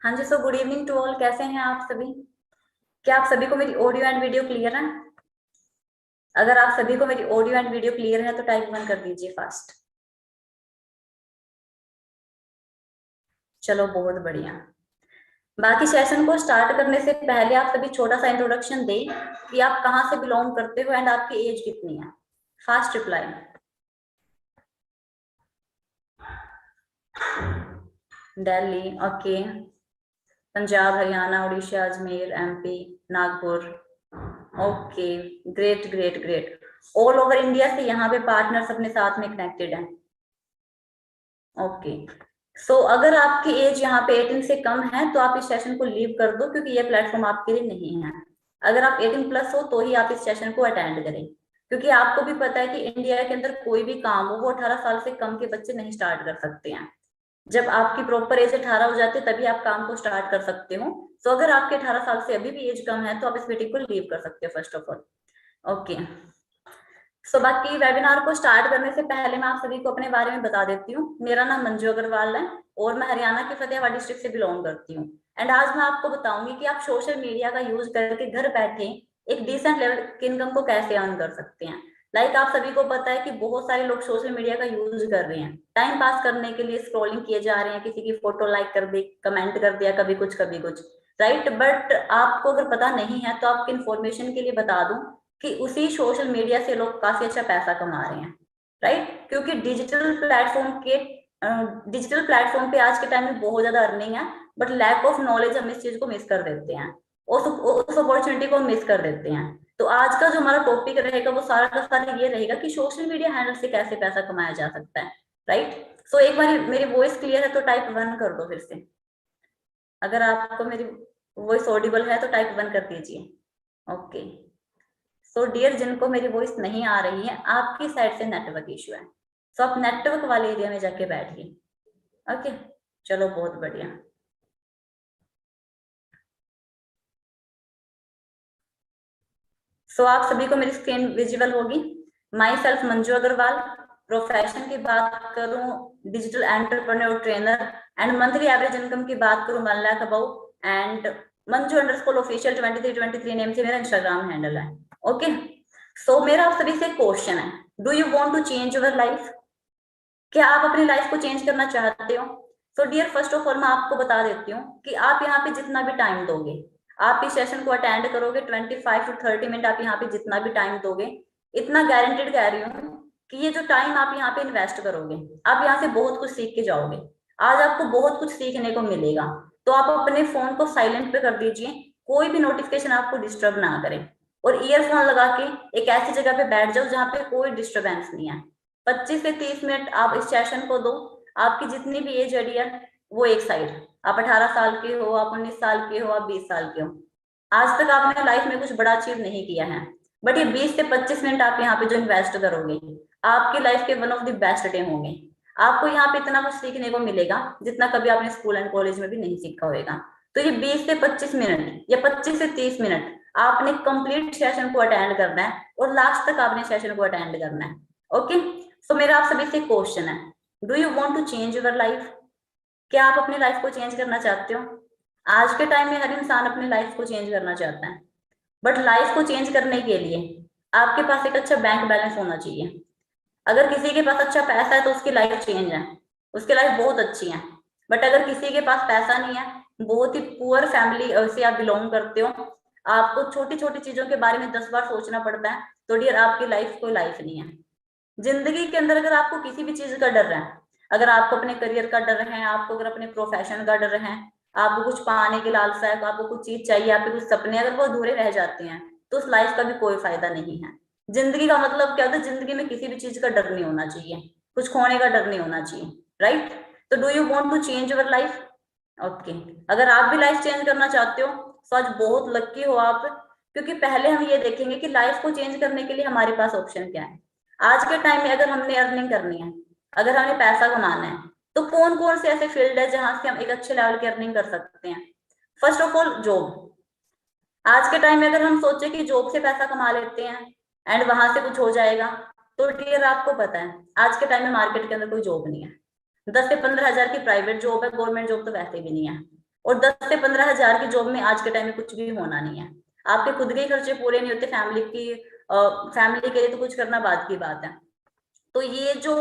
हाँ जी, so good evening to all. कैसे हैं आप सभी? क्या आप सभी को मेरी ऑडियो एंड वीडियो क्लियर है? अगर आप सभी को मेरी ऑडियो एंड वीडियो क्लियर है तो टाइप 1 कर दीजिए फास्ट। चलो, बहुत बढ़िया। बाकी सेशन को स्टार्ट करने से पहले आप सभी छोटा सा इंट्रोडक्शन दें कि आप कहाँ से बिलोंग करते हो एंड आपकी एज कितनी है। Fast reply. Delhi, okay. Punjab, Haryana, Orissa, Ajmer, MP, Nagpur. Okay, great great great. All over India से यहाँ पे पार्टनर्स अपने साथ में कनेक्टेड हैं। ओके। सो अगर आपकी एज यहाँ पे 18 से कम है तो आप इस सेशन को लीव कर दो, क्योंकि ये प्लेटफॉर्म आपके लिए नहीं है। अगर आप 18 प्लस हो तो ही आप इस सेशन को अटेंड करें, क्योंकि आपको भी पता है कि इंडिया के अंदर कोई भी काम हो वो 18 साल से कम के बच्चे नहीं स्टार्ट कर सकते हैं। जब आपकी प्रॉपर एज 18 हो जाती है तभी आप काम को स्टार्ट कर सकते हो। सो अगर आपके 18 साल से अभी भी एज कम है तो आप इस मीटिंग को लीव कर सकते हो फर्स्ट ऑफ ऑल। ओके। सो बाकी वेबिनार को स्टार्ट करने से पहले मैं आप सभी को अपने बारे में बता देती हूँ। मेरा नाम मंजू अग्रवाल है और मैं हरियाणा के फतेहाबाद डिस्ट्रिक्ट से बिलोंग करती हूँ। एंड आज मैं आपको बताऊंगी कि आप सोशल मीडिया का यूज करके घर बैठे एक डिसेंट लेवल की इनकम को कैसे अर्न कर सकते हैं। लाइक आप सभी को पता है कि बहुत सारे लोग सोशल मीडिया का यूज कर रहे हैं टाइम पास करने के लिए, स्क्रॉलिंग किए जा रहे हैं, किसी की फोटो लाइक कर दी, कमेंट कर दिया, कभी कुछ, राइट। बट आपको अगर पता नहीं है तो आपकी इन्फॉर्मेशन के लिए बता दूं कि उसी सोशल मीडिया से लोग काफी अच्छा पैसा कमा रहे हैं, राइट। क्योंकि डिजिटल प्लेटफॉर्म पे आज के टाइम में बहुत ज्यादा अर्निंग है, बट लैक ऑफ नॉलेज हम इस चीज को मिस कर देते हैं, उस अपॉर्चुनिटी को मिस कर देते हैं। तो आज का जो हमारा टॉपिक रहेगा वो सारा का सारा ये रहेगा कि सोशल मीडिया हैंडल से कैसे पैसा कमाया जा सकता है, राइट। सो एक बार मेरी वॉइस क्लियर है तो टाइप 1 कर दो फिर से। अगर आपको मेरी वॉइस ऑडिबल है तो टाइप 1 कर दीजिए। ओके। सो डियर, जिनको मेरी वॉइस नहीं आ रही है, आपकी साइड से नेटवर्क इश्यू है, सो आप नेटवर्क वाले एरिया में जाके बैठिए। ओके, चलो बहुत बढ़िया। सो आप सभी को मेरी स्क्रीन विजिबल होगी। Myself Manju Agrawal. Profession की बात करूं, digital entrepreneur trainer. And monthly average income की बात करूं 1 lakh above. And Manju underscore official 2323 name से मेरा इंस्टाग्राम हैंडल है। ओके। सो मेरा आप सभी से क्वेश्चन है, do you want to change your life? क्या आप अपनी लाइफ को चेंज करना चाहते हो? So dear, first of all मैं आपको बता देती हूँ कि आप यहाँ पे जितना भी टाइम दोगे, आप इस सेशन को अटेंड करोगे 25 to 30 मिनट, आप यहाँ पे जितना भी टाइम दोगे, इतना गारंटेड कह रही हूँ कि ये जो टाइम आप यहाँ पे इन्वेस्ट करोगे, आप यहाँ से बहुत कुछ सीख के जाओगे। आज आपको बहुत कुछ सीखने को मिलेगा। तो आप अपने फोन को साइलेंट पे कर दीजिए, कोई भी नोटिफिकेशन आपको डिस्टर्ब ना करे, और ईयरफोन लगा के एक ऐसी जगह पे बैठ जाओ जहाँ पे कोई डिस्टर्बेंस नहीं है। 25 से 30 मिनट आप इस सेशन को दो। आपकी जितनी भी एज है वो एक साइड, आप 18 साल के हो, आप 19 साल के हो, आप 20 साल के हो, आज तक आपने लाइफ में कुछ बड़ा अचीव नहीं किया है, बट ये 20 से 25 मिनट आप यहाँ पे जो इन्वेस्ट करोगे, आपकी लाइफ के one of the best day होंगे। आपको यहाँ पे इतना कुछ सीखने को मिलेगा जितना कभी आपने स्कूल एंड कॉलेज में भी नहीं सीखा होगा। तो ये 20 से 25 मिनट या 25 से 30 मिनट आपने कंप्लीट सेशन को अटेंड करना है और लास्ट तक आपने सेशन को अटेंड करना है। ओके। सो मेरा आप सभी से क्वेश्चन है, do you want to change your life? क्या आप अपनी लाइफ को चेंज करना चाहते हो? आज के टाइम में हर इंसान अपनी लाइफ को चेंज करना चाहता है, बट लाइफ को चेंज करने के लिए आपके पास एक अच्छा बैंक बैलेंस होना चाहिए। अगर किसी के पास अच्छा पैसा है तो उसकी लाइफ चेंज है, उसकी लाइफ बहुत अच्छी है। बट अगर किसी के पास पैसा नहीं है, बहुत ही पुअर फैमिली से आप बिलोंग करते हो, आपको छोटी छोटी चीजों के बारे में 10 बार सोचना पड़ता है, तो डियर आपकी लाइफ कोई लाइफ नहीं है। जिंदगी के अंदर अगर आपको किसी भी चीज का डर है, अगर आपको अपने करियर का डर है, आपको अगर अपने प्रोफेशन का डर है, आपको कुछ पाने की लालसा है, तो आपको कुछ चीज चाहिए, आपके कुछ सपने अगर वो अधूरे रह जाते हैं, तो उस लाइफ का भी कोई फायदा नहीं है। जिंदगी का मतलब क्या होता है? जिंदगी में किसी भी चीज का डर नहीं होना चाहिए, कुछ खोने का डर नहीं होना चाहिए, राइट। तो do you want to change your life? Okay. अगर आप भी लाइफ चेंज करना चाहते हो तो आज बहुत लकी हो आप, क्योंकि पहले हम ये देखेंगे कि लाइफ को चेंज करने के लिए हमारे पास ऑप्शन क्या है। आज के टाइम में अगर हमने अर्निंग करनी है, अगर हमें पैसा कमाना है, तो कौन कौन से ऐसे फील्ड है जहां से हम एक अच्छे लेवल की अर्निंग कर सकते हैं? First of all job. आज के टाइम में अगर हम सोचे कि जॉब से पैसा कमा लेते हैं एंड वहां से कुछ हो जाएगा, तो डियर आपको पता है आज के टाइम में मार्केट के अंदर कोई जॉब नहीं है। 10 से 15 हजार की प्राइवेट जॉब है, गवर्नमेंट जॉब तो वैसे भी नहीं है। और 10 से 15 हजार की जॉब में आज के टाइम में कुछ भी होना नहीं है। आपके खुद के खर्चे पूरे नहीं होते, फैमिली के लिए तो कुछ करना बाद की बात है। तो ये जो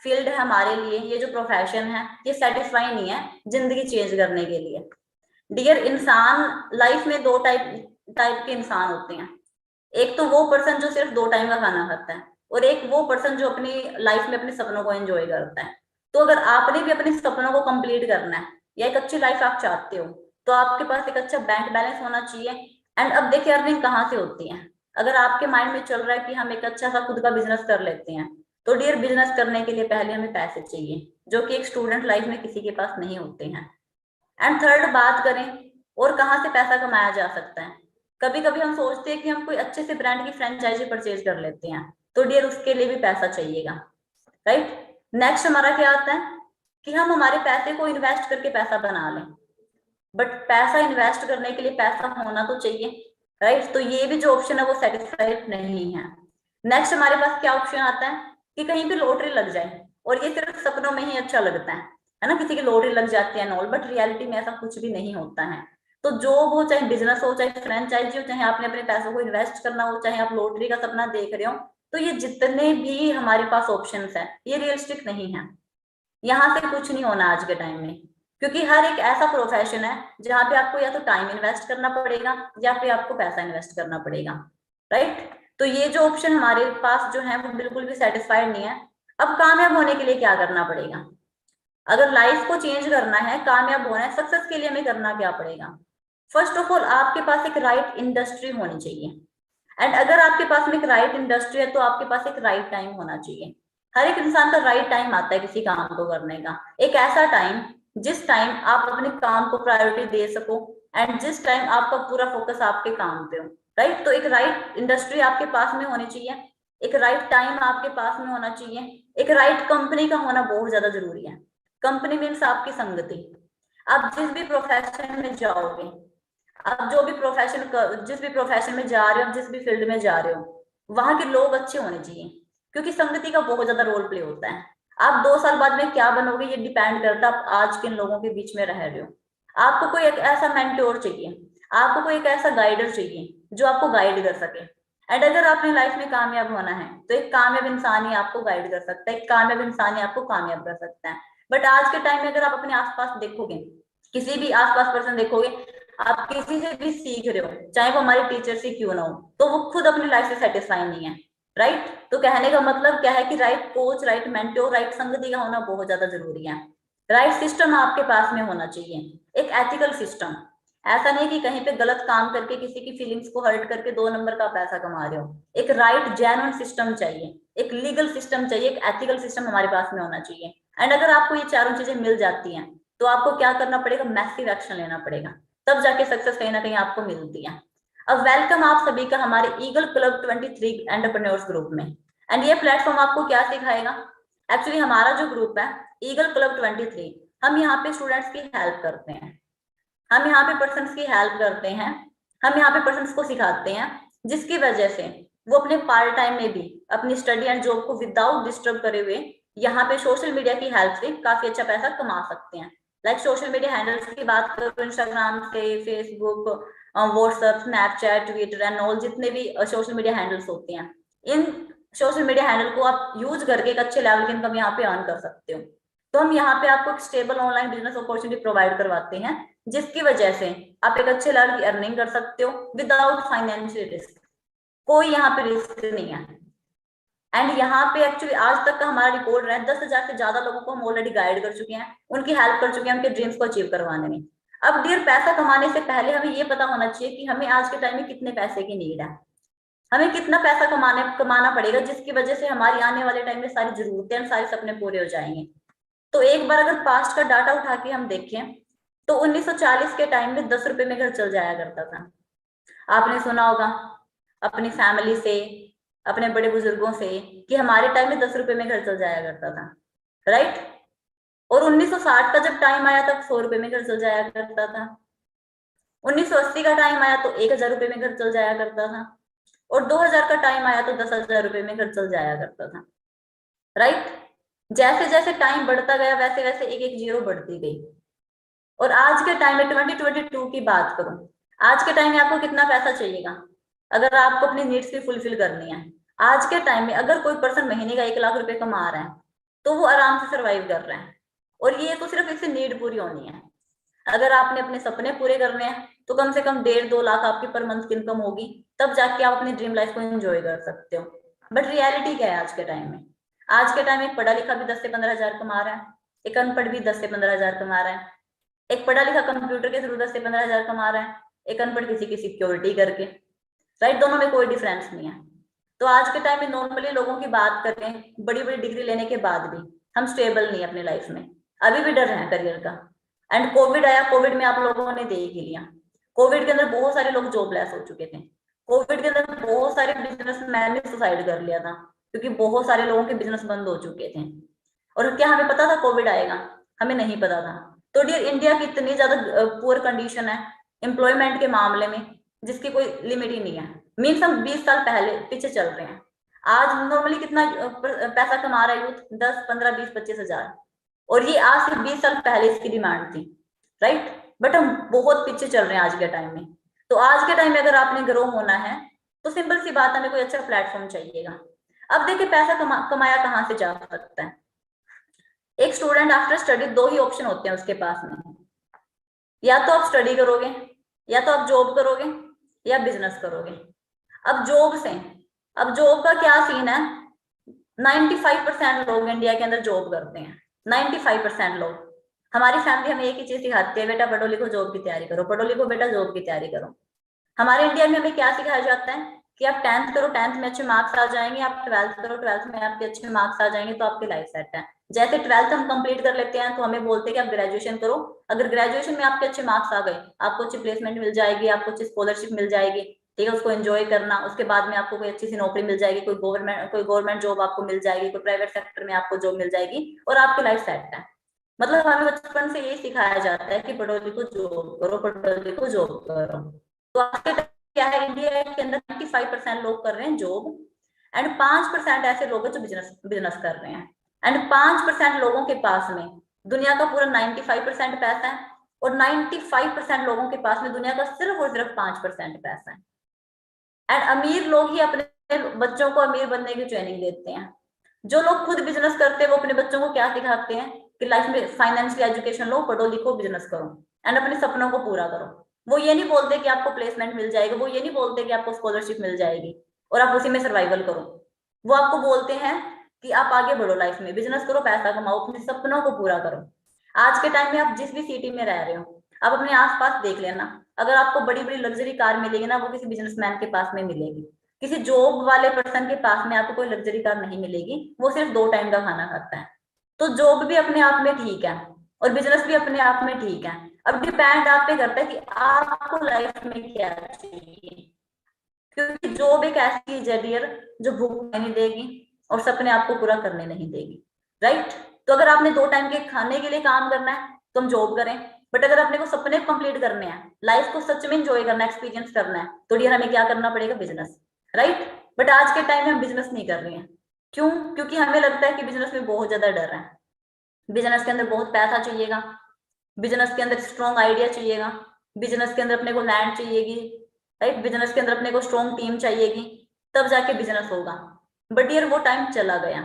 फील्ड है हमारे लिए, ये जो प्रोफेशन है, ये सेटिस्फाई नहीं है जिंदगी चेंज करने के लिए। डियर, इंसान लाइफ में दो टाइप टाइप के इंसान होते हैं। एक तो वो पर्सन जो सिर्फ 2 टाइम का खाना खाता है, और एक वो पर्सन जो अपनी लाइफ में अपने सपनों को एंजॉय करता है। तो अगर आपने भी अपने सपनों को कंप्लीट करना है या एक अच्छी लाइफ आप चाहते हो, तो आपके पास एक अच्छा बैंक बैलेंस होना चाहिए। एंड अब देखिए अर्निंग कहाँ से होती है। अगर आपके माइंड में चल रहा है कि हम एक अच्छा सा खुद का बिजनेस कर लेते हैं, तो डियर बिजनेस करने के लिए पहले हमें पैसे चाहिए, जो कि एक स्टूडेंट लाइफ में किसी के पास नहीं होते हैं। एंड थर्ड बात करें और कहाँ से पैसा कमाया जा सकता है, कभी कभी हम सोचते हैं कि हम कोई अच्छे से ब्रांड की फ्रेंचाइजी परचेज कर लेते हैं, तो डियर उसके लिए भी पैसा चाहिएगा, राइट। नेक्स्ट हमारा क्या आता है कि हम हमारे पैसे को इन्वेस्ट करके पैसा बना लें, बट पैसा इन्वेस्ट करने के लिए पैसा होना तो चाहिए, राइट। तो ये भी जो ऑप्शन है वो सेटिस्फाइड नहीं है। नेक्स्ट हमारे पास क्या ऑप्शन आता है कि कहीं भी लॉटरी लग जाए, और ये सिर्फ सपनों में ही अच्छा लगता है ना, किसी की लॉटरी लग जाती है नॉल, बट रियलिटी में ऐसा कुछ भी नहीं होता है। तो जॉब हो, चाहे बिजनेस हो, चाहे फ्रेंचाइजी हो, चाहे आपने अपने पैसों को इन्वेस्ट करना हो, चाहे आप लॉटरी का सपना देख रहे हो, तो ये जितने भी हमारे पास ऑप्शंस है ये रियलिस्टिक नहीं है। यहाँ से कुछ नहीं होना आज के टाइम में, क्योंकि हर एक ऐसा प्रोफेशन है जहाँ पे आपको या तो टाइम इन्वेस्ट करना पड़ेगा या फिर आपको पैसा इन्वेस्ट करना पड़ेगा, राइट। तो ये जो ऑप्शन हमारे पास जो है वो बिल्कुल भी सेटिस्फाइड नहीं है। अब कामयाब होने के लिए क्या करना पड़ेगा, अगर लाइफ को चेंज करना है, कामयाब होना है, सक्सेस के लिए हमें करना क्या पड़ेगा। फर्स्ट ऑफ ऑल आपके पास एक राइट इंडस्ट्री होनी चाहिए। एंड अगर आपके पास में एक राइट इंडस्ट्री है, तो आपके पास एक राइट टाइम होना चाहिए। हर एक इंसान का राइट टाइम आता है किसी काम को करने का, एक ऐसा टाइम जिस टाइम आप अपने काम को प्रायोरिटी दे सको, एंड जिस टाइम आपका पूरा फोकस आपके काम पे हो, राइट। तो एक राइट इंडस्ट्री आपके पास में होनी चाहिए, एक राइट टाइम आपके पास में होना चाहिए, एक राइट कंपनी का होना बहुत ज्यादा जरूरी है। कंपनी मीन्स आपकी संगति। आप जिस भी प्रोफेशन में जाओगे, आप जो भी प्रोफेशन, जिस भी प्रोफेशन में जा रहे हो, जिस भी फील्ड में जा रहे हो, वहां के लोग अच्छे होने चाहिए, क्योंकि संगति का बहुत ज्यादा रोल प्ले होता है। आप 2 साल बाद में क्या बनोगे ये डिपेंड करता है आप आज किन लोगों के बीच में रह रहे हो। आपको कोई एक ऐसा मेंटोर चाहिए, आपको कोई एक ऐसा गाइडर चाहिए जो आपको गाइड कर सके। एंड अगर आपने लाइफ में कामयाब होना है, तो एक कामयाब इंसान ही आपको गाइड कर सकता है, एक कामयाब इंसान ही आपको कामयाब कर सकता है। बट आज के टाइम में अगर आप अपने आसपास देखोगे, किसी भी आसपास पर्सन देखोगे, आप किसी से भी सीख रहे हो, चाहे वो हमारे टीचर से क्यों ना हो, तो वो खुद अपनी लाइफ से सेटिस्फाई नहीं है, राइट। तो कहने का मतलब क्या है कि right coach, right mentor, right संगति का होना बहुत ज्यादा जरूरी है। राइट सिस्टम आपके पास में होना चाहिए, एक एथिकल सिस्टम। ऐसा नहीं कि कहीं पे गलत काम करके किसी की फीलिंग्स को हर्ट करके 2 नंबर का पैसा कमा रहे हो। एक राइट जेन्युइन सिस्टम चाहिए, एक लीगल सिस्टम चाहिए, एक एथिकल सिस्टम हमारे पास में होना चाहिए। एंड अगर आपको ये चारों चीजें मिल जाती हैं, तो आपको क्या करना पड़ेगा, मैसिव एक्शन लेना पड़ेगा, तब जाके सक्सेस कहीं ना कहीं आपको मिलती है। अब वेलकम आप सभी का हमारे ईगल क्लब 23 एंटरप्रेन्योर्स ग्रुप में। एंड ये प्लेटफॉर्म आपको क्या सिखाएगा, एक्चुअली हमारा जो ग्रुप है ईगल क्लब 23, हम यहाँ पे स्टूडेंट्स की हेल्प करते हैं, हम यहाँ पे पर्सन्स की हेल्प करते हैं, हम यहाँ पे पर्सन्स को सिखाते हैं, जिसकी वजह से वो अपने पार्ट टाइम में भी अपनी स्टडी एंड जॉब को विदाउट डिस्टर्ब करे हुए यहाँ पे सोशल मीडिया की हेल्प से काफी अच्छा पैसा कमा सकते हैं। लाइक सोशल मीडिया हैंडल्स की बात करो, इंस्टाग्राम से, Facebook, WhatsApp, Snapchat, Twitter and all, जितने भी सोशल मीडिया हैंडल्स होते हैं, इन सोशल मीडिया हैंडल को आप यूज करके एक अच्छे लेवल की इनकम यहाँ पे अर्न कर सकते हो। तो हम यहाँ पे आपको एक stable online business opportunity provide करवाते हैं, जिसकी वजह से आप एक अच्छे लेवल की अर्निंग कर सकते हो विदाउट फाइनेंशियल रिस्क। कोई यहाँ पे रिस्क नहीं है। एंड यहाँ पे एक्चुअली आज तक का हमारा रिकॉर्ड रहा है, 10,000 से ज्यादा लोगों को हम ऑलरेडी गाइड कर चुके हैं, उनकी हेल्प कर चुके हैं उनके ड्रीम्स को अचीव करवाने में। अब डियर पैसा कमाने से पहले हमें ये पता होना चाहिए कि हमें आज के टाइम में कितने पैसे की नीड है, हमें कितना पैसा कमाना पड़ेगा, जिसकी वजह से हमारी आने वाले टाइम में सारी जरूरतें और सारे सपने पूरे हो जाएंगे। तो एक बार अगर पास्ट का डाटा उठा के हम देखें, तो 1940 के टाइम में 10 रुपए में घर चल जाया करता था। आपने सुना होगा अपनी फैमिली से, अपने बड़े बुजुर्गों से, कि हमारे टाइम में 10 रुपए में घर चल जाया करता था, राइट। और 1960 का जब टाइम आया तब 100 रुपए में घर चल जाया करता था। 1980 का टाइम आया तो 1,000 रुपए में घर चल जाया करता था। और 2000 का टाइम आया तो 10,000 रुपए में घर चल जाया करता था, राइट। जैसे जैसे टाइम बढ़ता गया वैसे वैसे एक एक जीरो बढ़ती गई। और आज के टाइम में 2022 की बात करूं, आज के टाइम में आपको कितना पैसा चाहिएगा अगर आपको अपनी नीड्स भी फुलफिल करनी है? आज के टाइम में अगर कोई पर्सन महीने का 1 लाख रुपए कमा रहा है तो वो आराम से सरवाइव कर रहा है, और ये तो सिर्फ इससे नीड पूरी होनी है। अगर आपने अपने सपने पूरे करने हैं तो कम से कम 1.5-2 लाख आपकी पर मंथ की इनकम होगी, तब जाके आप अपनी ड्रीम लाइफ को एंजॉय कर सकते हो। बट रियलिटी क्या है आज के टाइम में? आज के टाइम में पढ़ा लिखा भी 10 से 15 हजार कमा रहा है, एक अनपढ़ भी 10 से 15 हजार कमा रहा है, एक पढ़ा लिखा कंप्यूटर के थ्रू 10 से 15 हजार कमा रहा है, एक अनपढ़ किसी की सिक्योरिटी करके। राइट, दोनों में कोई डिफरेंस नहीं है। तो आज के टाइम में नॉर्मली लोगों की बात करें, बड़ी बड़ी डिग्री लेने के बाद भी हम स्टेबल नहीं है अपनी लाइफ में, अभी भी डर है करियर का। एंड कोविड आया, कोविड में आप लोगों ने देख ही लिया, कोविड के अंदर बहुत सारे लोग जॉबलेस हो चुके थे। कोविड के अंदर बहुत सारे बिजनेसमैन ने सुसाइड कर लिया था, क्योंकि बहुत सारे लोगों के बिजनेस बंद हो चुके थे। और क्या हमें पता था कोविड आएगा? हमें नहीं पता था। तो डियर, इंडिया की इतनी ज्यादा पुअर कंडीशन है एम्प्लॉयमेंट के मामले में, जिसकी कोई लिमिट ही नहीं है। मीन्स हम 20 साल पहले पीछे चल रहे हैं। आज नॉर्मली कितना पैसा कमा रहा है यूथ? 10, 15, 20, 25 हजार, और ये आज से 20 साल पहले इसकी डिमांड थी। राइट, बट हम बहुत पीछे चल रहे हैं आज के टाइम में। तो आज के टाइम में अगर आपने ग्रो होना है तो सिंपल सी बात है, हमें कोई अच्छा प्लेटफॉर्म चाहिएगा। अब देखिए, पैसा कमाया कहाँ से जा सकता है? एक स्टूडेंट आफ्टर स्टडी दो ही ऑप्शन होते हैं उसके पास में, या तो आप स्टडी करोगे, या तो आप जॉब करोगे, या बिजनेस करोगे। अब जॉब से, अब जॉब का क्या सीन है? 95% लोग इंडिया के अंदर जॉब करते हैं। 95% लोग। हमारी फैमिली हमें एक ही चीज सिखाती है, बेटा पढ़ो लिखो जॉब की तैयारी करो, पढ़ो लिखो बेटा जॉब की तैयारी करो। हमारे इंडिया में हमें क्या सिखाया जाता है कि आप 10th करो, 10th में अच्छे मार्क्स आ जाएंगे, आप 12th करो, 12th में आपके अच्छे मार्क्स आ जाएंगे तो आपकी लाइफ सेट है। जैसे 12th हम कंप्लीट कर लेते हैं तो हमें बोलते हैं कि आप ग्रेजुएशन करो, अगर ग्रेजुएशन में आपके अच्छे मार्क्स आ गए, आपको अच्छी प्लेसमेंट मिल जाएगी, आपको अच्छी स्कॉलरशिप मिल जाएगी, ठीक है, उसको एंजॉय करना। उसके बाद में आपको कोई अच्छी सी नौकरी मिल जाएगी, कोई गवर्नमेंट जॉब आपको मिल जाएगी, कोई प्राइवेट सेक्टर में आपको जॉब मिल जाएगी, और आपकी लाइफ सेट है। मतलब हमें बचपन से यही सिखाया जाता है कि पढ़ो लिखो जॉब करो, पढ़ो लिखो जॉब करो। तो आज के टाइम क्या है, इंडिया के अंदर 95% लोग कर रहे हैं जॉब, एंड 5% ऐसे लोग हैं जो बिजनेस बिजनेस कर रहे हैं। एंड 5% लोगों के पास में दुनिया का पूरा 95% पैसा है, और 95% लोगों के पास में दुनिया का सिर्फ और सिर्फ 5% पैसा है। एंड अमीर लोग ही अपने बच्चों को अमीर बनने की ट्रेनिंग देते हैं। जो लोग खुद बिजनेस करते हैं वो अपने बच्चों को क्या सिखाते हैं कि लाइफ में फाइनेंशियल एजुकेशन लो, पढ़ो लिखो, बिजनेस करो, एंड अपने सपनों को पूरा करो। वो ये नहीं बोलते कि आपको प्लेसमेंट मिल जाएगा, वो ये नहीं बोलते कि आपको स्कॉलरशिप मिल जाएगी और आप उसी में सर्वाइवल करो। वो आपको बोलते हैं कि आप आगे बढ़ो लाइफ में, बिजनेस करो, पैसा कमाओ, अपने सपनों को पूरा करो। आज के टाइम में आप जिस भी सिटी में रह रहे हो, आप अपने आसपास देख लेना, अगर आपको बड़ी बड़ी लग्जरी कार मिलेगी ना, वो किसी बिजनेसमैन के पास में मिलेगी। किसी जॉब वाले पर्सन के पास में आपको कोई लग्जरी कार नहीं मिलेगी, वो सिर्फ 2 टाइम का खाना खाता है। तो जॉब भी अपने आप में ठीक है और बिजनेस भी अपने आप में ठीक है। अब डिपेंड आप पे करता है कि आपको लाइफ में क्या चाहिए, क्योंकि जॉब एक ऐसी चीज है डियर जो भूख नहीं देगी और सपने आपको पूरा करने नहीं देगी। राइट, तो अगर आपने 2 टाइम के खाने के लिए काम करना है तो हम जॉब करें, बट अगर अपने को सपने कंप्लीट करने हैं, लाइफ को सच में एंजॉय करना है, एक्सपीरियंस करना है, तो डियर हमें क्या करना पड़ेगा? बिजनेस। राइट, बट आज के टाइम में हम बिजनेस नहीं कर रहे हैं। क्यों? क्योंकि हमें लगता है कि बिजनेस में बहुत ज्यादा डर है, बिजनेस के अंदर बहुत पैसा चाहिएगा, बिजनेस के अंदर स्ट्रॉन्ग आइडिया चाहिएगा, बिजनेस के अंदर अपने को लैंड चाहिएगी, राइट, बिजनेस के अंदर अपने को स्ट्रॉन्ग टीम चाहिएगी, तब जाके बिजनेस होगा। बट यार वो टाइम चला गया,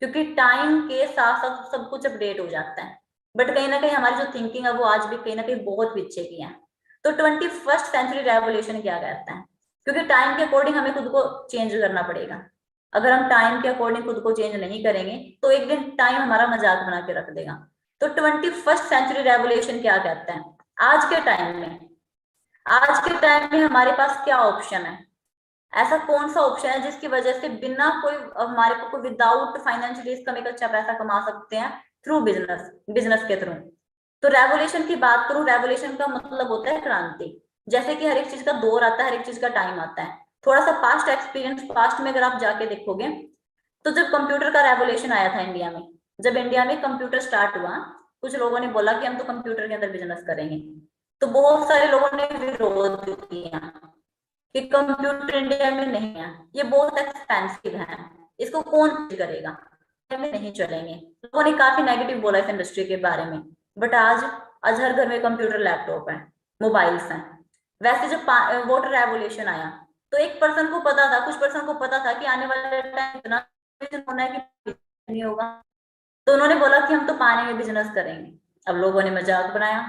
क्योंकि टाइम के साथ साथ सब कुछ अपडेट हो जाता है। बट कहीं ना कहीं हमारी जो थिंकिंग है वो आज भी कहीं ना कहीं बहुत पीछे की है। तो 21st सेंचुरी रेवोल्यूशन क्या कहता है? क्योंकि टाइम के अकॉर्डिंग हमें खुद को चेंज करना पड़ेगा। अगर हम टाइम के अकॉर्डिंग खुद को चेंज नहीं करेंगे तो एक दिन टाइम हमारा मजाक बना के रख देगा। तो 21st सेंचुरी रेवोल्यूशन क्या कहता है? आज के टाइम में, आज के टाइम में हमारे पास क्या ऑप्शन है? ऐसा कौन सा ऑप्शन है जिसकी वजह से बिना कोई हमारे को विदाउट फाइनेंशियल रिस्क हम एक अच्छा पैसा कमा सकते हैं थ्रू बिजनेस, बिजनेस के थ्रू? तो रेवोल्यूशन की बात करूं, रेवोल्यूशन का मतलब होता है क्रांति। जैसे कि हर एक चीज का दौर आता है, हर एक चीज का टाइम आता है। थोड़ा सा पास्ट एक्सपीरियंस, पास्ट में अगर आप जाके देखोगे तो जब कंप्यूटर का रेवोल्यूशन आया था इंडिया में, जब इंडिया में कंप्यूटर स्टार्ट हुआ, कुछ लोगों ने बोला कि हम तो कंप्यूटर के अंदर बिजनेस करेंगे, तो बहुत सारे लोगों ने विरोध किया कि कंप्यूटर इंडिया में नहीं है, ये बहुत एक्सपेंसिव है, इसको कौन करेगा, में नहीं चलेंगे। लोगों ने काफी नेगेटिव बोला इस इंडस्ट्री के बारे में। बट आज आज हर घर में कंप्यूटर, लैपटॉप है, मोबाइल्स हैं। वैसे जब वाटर रेवोल्यूशन आया तो एक पर्सन को पता था, कुछ पर्सन को पता था कि आने वाले टाइम इतना होना है कि नहीं होगा, तो उन्होंने बोला कि हम तो पानी में बिजनेस करेंगे। अब लोगों ने मजाक बनाया,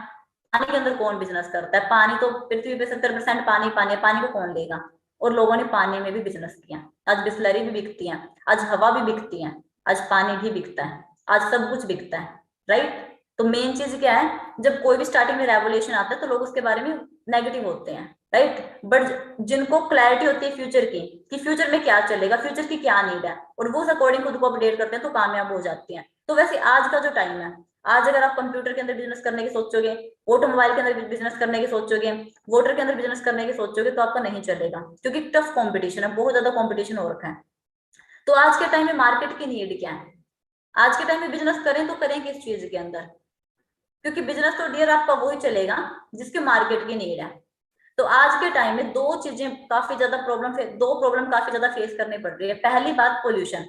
पानी के अंदर कौन बिजनेस करता है, पानी तो पृथ्वी पे 70% पानी पानी है, पानी को कौन लेगा। और लोगों ने पानी में भी बिजनेस किया। आज बिस्लरी भी बिकती है, आज हवा भी बिकती है, आज पानी भी बिकता है, आज सब कुछ बिकता है, राइट। तो मेन चीज क्या है, जब कोई भी स्टार्टिंग में रेवोल्यूशन आता है तो लोग उसके बारे में नेगेटिव होते हैं, राइट। बट जिनको क्लैरिटी होती है फ्यूचर की, कि फ्यूचर में क्या चलेगा, फ्यूचर की क्या नीड है, और वो उस अकॉर्डिंग खुद को अपडेट करते हैं, तो कामयाब हो जाती हैं। तो वैसे आज का जो टाइम है, आज अगर आप कंप्यूटर के अंदर बिजनेस करने की सोचोगे, ऑटोमोबाइल के अंदर बिजनेस करने की सोचोगे, वाटर के अंदर बिजनेस करने की सोचोगे, तो आपका नहीं चलेगा, क्योंकि टफ कंपटीशन है, बहुत ज्यादा कंपटीशन हो रखा है। तो आज के टाइम में मार्केट की नीड क्या है, आज के टाइम में बिजनेस करें तो करें किस चीज के अंदर, क्योंकि बिजनेस तो डियर आपका वही चलेगा जिसके मार्केट की नीड है। तो आज के टाइम में दो चीजें काफी ज्यादा दो प्रॉब्लम काफी ज्यादा फेस करनी पड़ रही है। पहली बात पोल्यूशन,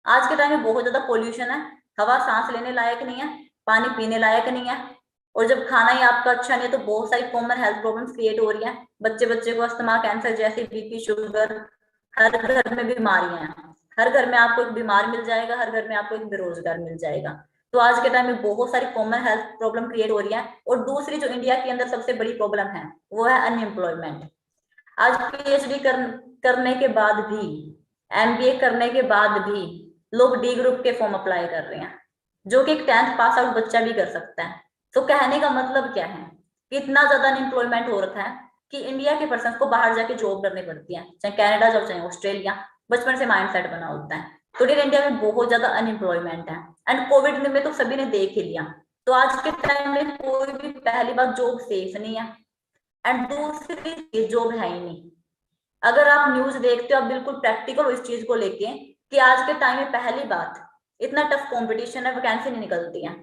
आज के टाइम में बहुत ज्यादा पोल्यूशन है, हवा सांस लेने लायक नहीं है, पानी पीने लायक नहीं है, और जब खाना ही आपका अच्छा नहीं है तो बहुत सारी कॉमन हेल्थ प्रॉब्लम्स क्रिएट हो रही है। बच्चे बच्चे को अस्थमा, कैंसर जैसे, बीपी, शुगर, हर घर में बीमारियां हैं। हर घर में आपको एक बीमार मिल जाएगा, हर घर में आपको एक बेरोजगार मिल जाएगा। तो आज के टाइम में बहुत सारी कॉमन हेल्थ प्रॉब्लम क्रिएट हो रही है। और दूसरी जो इंडिया के अंदर सबसे बड़ी प्रॉब्लम है वो है अनएम्प्लॉयमेंट। आज पीएचडी करने के बाद भी, एमबीए करने के बाद भी लोग डी ग्रुप के फॉर्म अप्लाई कर रहे हैं, जो कि एक 10th पास आउट बच्चा भी कर सकता है। तो कहने का मतलब क्या है कि इतना ज्यादा अनएम्प्लॉयमेंट हो रखा है कि इंडिया के पर्सन को बाहर जाके जॉब करनी पड़ती है, चाहे कनाडा जाओ चाहे ऑस्ट्रेलिया, बचपन से माइंड सेट बना होता है। तो डियर इंडिया में बहुत ज्यादा अनएम्प्लॉयमेंट है, एंड कोविड में तो सभी ने देख ही लिया। तो आज के टाइम में कोई भी, पहली बात, जॉब सेफ नहीं है, एंड दूसरी जॉब है ही नहीं। अगर आप न्यूज देखते हो, आप बिल्कुल प्रैक्टिकल हो इस चीज को लेके, कि आज के टाइम में पहली बात इतना टफ कंपटीशन है, वैकेंसी नहीं निकलती है,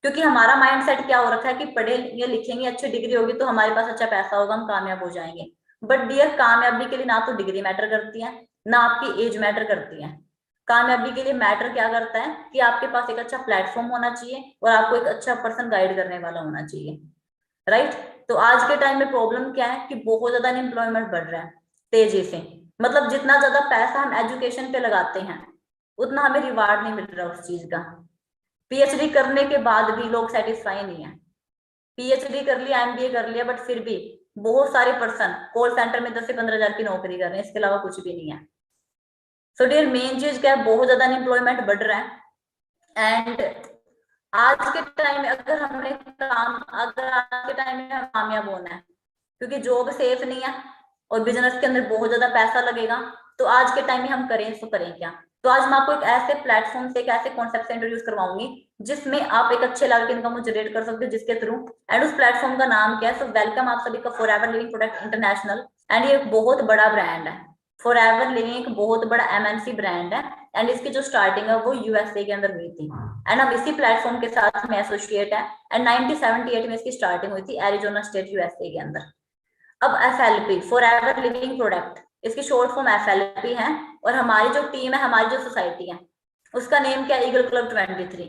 क्योंकि हमारा माइंड सेट क्या हो रखा है कि पढ़ेंगे लिखेंगे, अच्छी डिग्री होगी तो हमारे पास अच्छा पैसा होगा, हम कामयाब हो जाएंगे। बट डियर, कामयाबी के लिए ना तो डिग्री मैटर करती है, ना आपकी एज मैटर करती है। कामयाबी के लिए मैटर क्या करता है कि आपके पास एक अच्छा प्लेटफॉर्म होना चाहिए और आपको एक अच्छा पर्सन गाइड करने वाला होना चाहिए, राइट। तो आज के टाइम में प्रॉब्लम क्या है कि बहुत ज्यादा अनएम्प्लॉयमेंट बढ़ रहा है तेजी से। मतलब जितना ज्यादा पैसा हम एजुकेशन पे लगाते हैं, उतना हमें रिवार्ड नहीं मिल रहा उस चीज का। पीएचडी करने के बाद भी लोग सेटिस्फाई नहीं है। पीएचडी कर लिया, एमबीए कर लिया, बट फिर भी बहुत सारे पर्सन कॉल सेंटर में 10 से 15 हजार की नौकरी कर रहे हैं, इसके अलावा कुछ भी नहीं है। सो डियर, मेन चीज क्या है, बहुत ज्यादा अनएम्प्लॉयमेंट बढ़ रहा है। एंड आज के टाइम में अगर आज के टाइम में हम कामयाब होना है, क्योंकि जॉब सेफ नहीं है और बिजनेस के अंदर बहुत ज्यादा पैसा लगेगा, तो आज के टाइम में हम करें तो करें क्या। तो आज मैं आपको एक ऐसे प्लेटफॉर्म से, एक ऐसे कॉन्सेप्ट से इंट्रोड्यूस करवाऊंगी जिसमें आप एक अच्छे लेवल की इनकम जनरेट कर सकते हो, जिसके थ्रू, एंड उस प्लेटफॉर्म का नाम क्या है। सो वेलकम आप सभी का forever living product international. And ये एक बहुत बड़ा ब्रांड है, फॉरएवर लिविंग एक बहुत बड़ा एमएनसी ब्रांड है, एंड इसकी जो स्टार्टिंग है वो यूएसए के अंदर हुई थी, एंड अब इसी प्लेटफॉर्म के साथ में एसोसिएट है। एंड 1978 में इसकी स्टार्टिंग हुई थी एरिजोना स्टेट, यूएसए के अंदर। अब एफएलपी, फॉरएवर लिविंग प्रोडक्ट, इसकी शॉर्ट फॉर्म एफएलपी है। और हमारी जो टीम है, हमारी जो सोसाइटी है, उसका नेम क्या है, ईगल क्लब 23,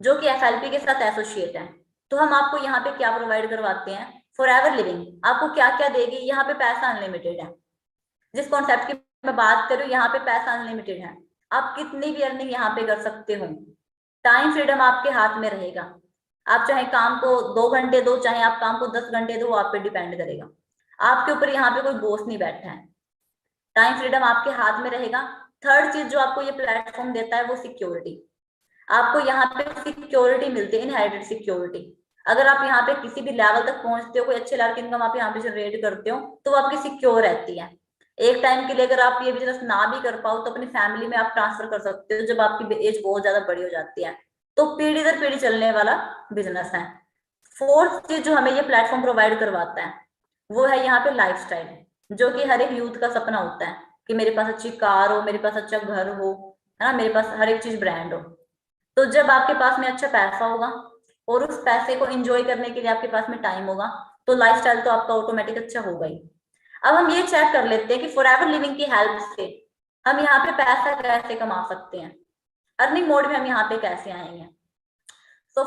जो कि एफएलपी के साथ एसोसिएट है। तो हम आपको यहाँ पे क्या प्रोवाइड करवाते हैं, फॉरएवर लिविंग आपको क्या क्या देगी। यहाँ पे पैसा अनलिमिटेड है, जिस कॉन्सेप्ट की मैं बात करूँ, यहाँ पे पैसा अनलिमिटेड है, आप कितनी भी अर्निंग यहाँ पे कर सकते हो। टाइम फ्रीडम आपके हाथ में रहेगा, आप चाहे काम को 2 घंटे दो, चाहे आप काम को 10 घंटे दो, वो आप पे डिपेंड करेगा। आपके ऊपर यहाँ पे कोई बॉस नहीं बैठा है, टाइम फ्रीडम आपके हाथ में रहेगा। थर्ड चीज जो आपको ये प्लेटफॉर्म देता है वो सिक्योरिटी। आपको यहाँ पे सिक्योरिटी मिलती है, इनहेरिटेड सिक्योरिटी। अगर आप यहाँ पे किसी भी लेवल तक पहुंचते हो, कोई अच्छे लेवल की इनकम आप यहाँ पे जनरेट करते हो, तो वो आपकी सिक्योर रहती है। एक टाइम के लिए अगर आप ये बिजनेस ना भी कर पाओ तो अपनी फैमिली में आप ट्रांसफर कर सकते हो, जब आपकी एज बहुत ज्यादा बड़ी हो जाती है। तो पीढ़ी दर पीढ़ी चलने वाला बिजनेस है। फोर्थ चीज जो हमें ये प्लेटफॉर्म प्रोवाइड करवाता है वो है यहाँ पे लाइफस्टाइल, जो कि हर एक यूथ का सपना होता है कि मेरे पास अच्छी कार हो, मेरे पास अच्छा घर हो, है ना, मेरे पास हर एक चीज ब्रांड हो। तो जब आपके पास में अच्छा पैसा होगा और उस पैसे को एंजॉय करने के लिए आपके पास में टाइम होगा, तो लाइफस्टाइल तो आपका ऑटोमेटिक अच्छा होगा ही। अब हम ये चेक कर लेते हैं कि फॉरएवर लिविंग की हेल्प से हम यहाँ पे पैसा कैसे कमा सकते हैं, अर्निंग मोड में हम यहाँ पे कैसे आएंगे। तो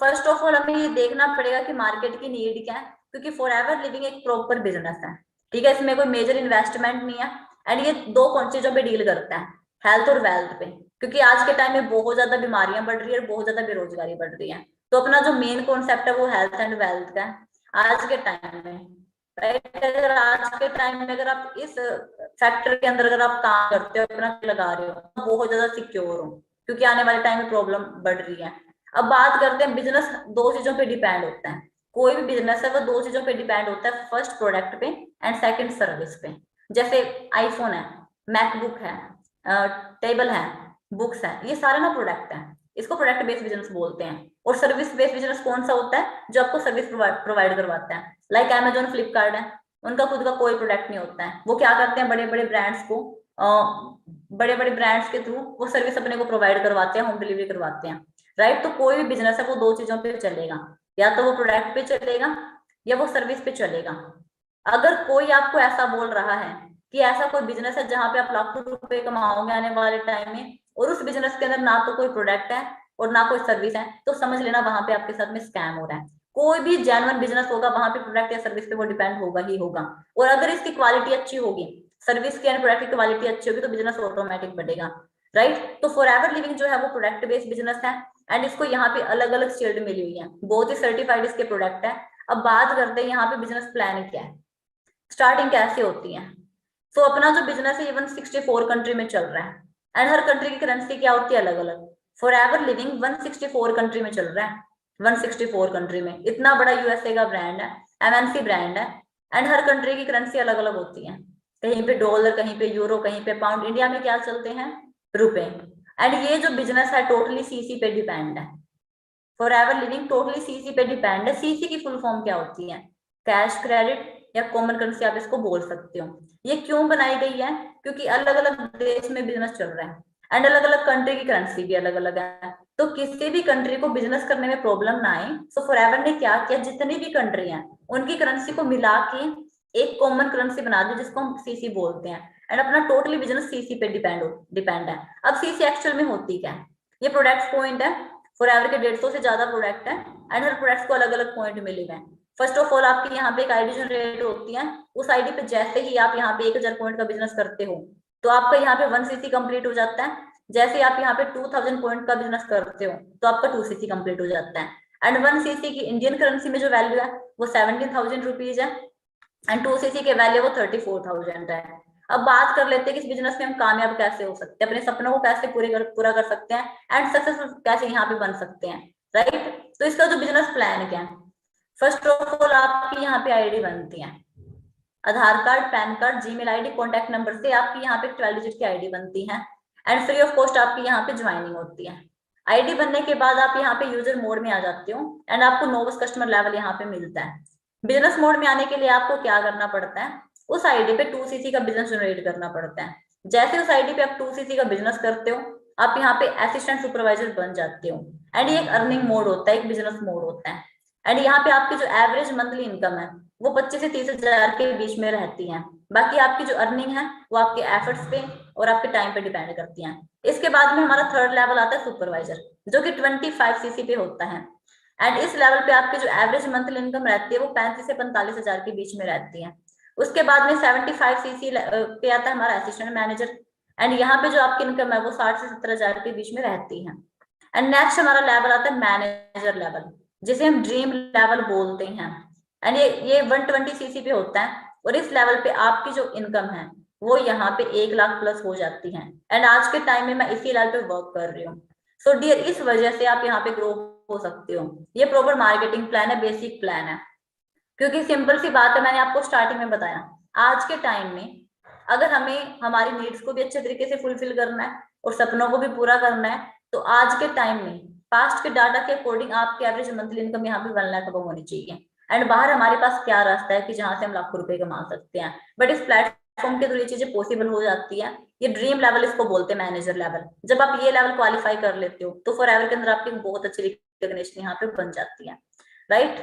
फर्स्ट ऑफ ऑल हमें ये देखना पड़ेगा कि मार्केट की नीड क्या है, क्योंकि फॉरएवर लिविंग एक प्रॉपर बिजनेस है, ठीक है, इसमें कोई मेजर इन्वेस्टमेंट नहीं है, एंड ये दो कौन चीजों पे डील करता है, हेल्थ और वेल्थ पे, क्योंकि आज के टाइम में बहुत ज्यादा बीमारियां बढ़ रही है और बहुत ज्यादा बेरोजगारी बढ़ रही है। तो अपना जो मेन कॉन्सेप्ट है वो हेल्थ एंड वेल्थ का है आज के टाइम में, राइट। अगर आज के टाइम में अगर आप इस फैक्टर के अंदर अगर आप काम करते हो, अपना लगा रहे हो, तो बहुत ज्यादा सिक्योर हो, क्योंकि आने वाले टाइम में प्रॉब्लम बढ़ रही है। अब बात करते हैं, बिजनेस दो चीजों पे डिपेंड होता है, कोई भी बिजनेस है वो दो चीजों पे डिपेंड होता है, फर्स्ट प्रोडक्ट पे एंड सेकंड सर्विस पे। जैसे आईफोन है, मैकबुक है, टेबल है, बुक्स है, ये सारे ना प्रोडक्ट है, इसको प्रोडक्ट बेस्ड बिजनेस बोलते हैं। और सर्विस बेस्ड बिजनेस कौन सा होता है, जो आपको सर्विस प्रोवाइड करवाता है, लाइक अमेजोन, फ्लिपकार्ट है, उनका खुद का कोई प्रोडक्ट नहीं होता है, वो क्या करते हैं, बड़े बड़े ब्रांड्स को बड़े बड़े ब्रांड्स के थ्रू वो सर्विस अपने को प्रोवाइड करवाते हैं, होम डिलीवरी करवाते हैं, राइट। तो कोई भी बिजनेस है वो दो चीजों पे चलेगा, या तो वो प्रोडक्ट पे चलेगा या वो सर्विस पे चलेगा। अगर कोई आपको ऐसा बोल रहा है कि ऐसा कोई बिजनेस है जहां पे आप लाखों रुपए कमाओगे आने वाले टाइम में, और उस बिजनेस के अंदर ना तो कोई प्रोडक्ट है और ना कोई सर्विस है, तो समझ लेना वहां पे आपके साथ में स्कैम हो रहा है। कोई भी जेन्युइन बिजनेस होगा वहां पे प्रोडक्ट या सर्विस पे वो डिपेंड होगा ही होगा। और अगर इसकी क्वालिटी अच्छी होगी, सर्विस की एंड प्रोडक्ट की क्वालिटी अच्छी होगी, तो बिजनेस ऑटोमेटिक बढ़ेगा, राइट। तो फॉरएवर लिविंग जो है वो प्रोडक्ट बेस्ड बिजनेस है, एंड इसको यहाँ पे अलग अलग शील्ड मिली हुई है, बहुत ही सर्टिफाइड इसके प्रोडक्ट है। अब बात करते हैं यहाँ पे बिजनेस प्लान क्या है, स्टार्टिंग कैसे होती है। तो अपना जो बिजनेस है ये 164 कंट्री में चल रहा है, एंड हर कंट्री की करेंसी क्या होती है, अलग अलग। फॉर एवर लिविंग 164 कंट्री में चल रहा है, 164 कंट्री में, इतना बड़ा यूएसए का ब्रांड है, एमएनसी ब्रांड है, एंड हर कंट्री की करेंसी अलग अलग होती है, कहीं पे डॉलर, कहीं पे यूरो, कहीं पे पाउंड, इंडिया में क्या चलते हैं, रुपए। एंड ये जो बिजनेस है टोटली सीसी पे डिपेंड है, for ever living totally CC पे डिपेंड है। सीसी की फुल फॉर्म क्या होती है, कैश क्रेडिट या कॉमन करेंसी आप इसको बोल सकते हो। ये क्यों बनाई गई है, क्योंकि अलग अलग देश में बिजनेस चल रहा है, एंड अलग अलग कंट्री की करेंसी भी अलग अलग है, तो किसी भी कंट्री को बिजनेस करने में प्रॉब्लम ना आए, सो फॉरएवर ने क्या किया, जितनी भी कंट्री हैं उनकी करेंसी को मिला के एक कॉमन करेंसी बना दी, जिसको हम सीसी बोलते हैं, एंड अपना टोटली बिजनेस सीसी पे डिपेंड है। अब सीसी एक्चुअल में होती क्या है, ये प्रोडक्ट पॉइंट है, फॉरएवर के 150 से ज्यादा प्रोडक्ट है, एंड हर प्रोडक्ट को अलग अलग पॉइंट मिले हुए हैं। फर्स्ट ऑफ ऑल आपकी यहाँ पे एक आईडी जनरेट होती है, उस आईडी पे जैसे ही आप यहाँ पे 1000 पॉइंट का बिजनेस करते हो, तो आपका यहाँ पे 1 सीसी कंप्लीट हो जाता है। जैसे आप यहाँ पे 2000 पॉइंट का बिजनेस करते हो, तो आपका 2 सीसी कंप्लीट हो जाता है। एंड 1 सीसी की इंडियन करेंसी में जो वैल्यू है वो 17,000 रुपीज है, एंड 2 सीसी के वैल्यू वो 34,000 है। अब बात कर लेते हैं कि इस बिजनेस में हम कामयाब कैसे हो सकते हैं, अपने सपनों को कैसे पूरा कर सकते हैं, एंड सक्सेसफुल कैसे यहाँ पे बन सकते हैं, राइट। तो इसका जो बिजनेस प्लान क्या है, फर्स्ट ऑफ ऑल आपकी यहाँ पे आईडी बनती है, Aadhaar card, PAN card, Gmail ID, contact number से आपकी यहाँ पे 12 डिजिट की आईडी बनती है, एंड फ्री ऑफ कॉस्ट आपकी यहाँ पे ज्वाइनिंग होती है। आईडी बनने के बाद आप यहाँ पे यूजर मोड में आ जाते हो, एंड आपको नोविस कस्टमर लेवल यहाँ पे मिलता है। बिजनेस मोड में आने के लिए आपको क्या करना पड़ता है, उस आईडी पे 2 सीसी का बिजनेस जनरेट करना पड़ता है। जैसे उस आईडी पे आप 2 सीसी का बिजनेस करते हो, आप यहाँ पे असिस्टेंट सुपरवाइजर बन जाते हो, एंड ये एक अर्निंग मोड होता है, एक बिजनेस मोड होता है। एंड यहाँ पे आपकी जो एवरेज मंथली इनकम है वो 25 से 30 हजार के बीच में रहती है। बाकी आपकी जो अर्निंग है वो आपके एफर्ट्स पे और आपके टाइम पे डिपेंड करती है। इसके बाद में हमारा थर्ड लेवल आता है सुपरवाइजर, जो कि 25 सीसी पे होता है, एंड इस लेवल पे आपकी जो एवरेज मंथली इनकम रहती है वो 35 से 45 हजार के बीच में रहती है। उसके बाद में 75 सीसी पे आता है हमारा असिस्टेंट मैनेजर, एंड यहाँ पे जो आपकी इनकम है वो 60 से 70 हजार के बीच में रहती है। एंड नेक्स्ट हमारा लेवल आता है मैनेजर लेवल, जिसे हम ड्रीम लेवल बोलते हैं, एंड ये 120 सीसी पे होता है, और इस लेवल पे आपकी जो इनकम है वो यहाँ पे 1 लाख प्लस हो जाती है। एंड आज के टाइम में मैं इसी लेवल पे वर्क कर रही हूँ। सो डियर, इस वजह से आप यहाँ पे ग्रो हो सकते हो। ये प्रॉपर मार्केटिंग प्लान है, बेसिक प्लान है, क्योंकि सिंपल सी बात है, मैंने आपको स्टार्टिंग में बताया, आज के टाइम में अगर हमें हमारी नीड्स को भी अच्छे तरीके से फुलफिल करना है और सपनों को भी पूरा करना है, तो आज के टाइम में पास्ट के डाटा के अकॉर्डिंग आपकी एवरेज मंथली इनकम यहाँ पे 1 लाख अबव होनी चाहिए। एंड बाहर हमारे पास क्या रास्ता है कि जहां से हम लाखों रुपए कमा सकते हैं, बट इस प्लेटफॉर्म के थ्रू ये चीजें पॉसिबल हो जाती है। ये ड्रीम लेवल इसको बोलते हैं, मैनेजर लेवल। जब आप ये लेवल क्वालिफाई कर लेते हो तो फॉरएवर के अंदर आपकी बहुत अच्छी रिकग्निशन यहाँ पे बन जाती है, राइट।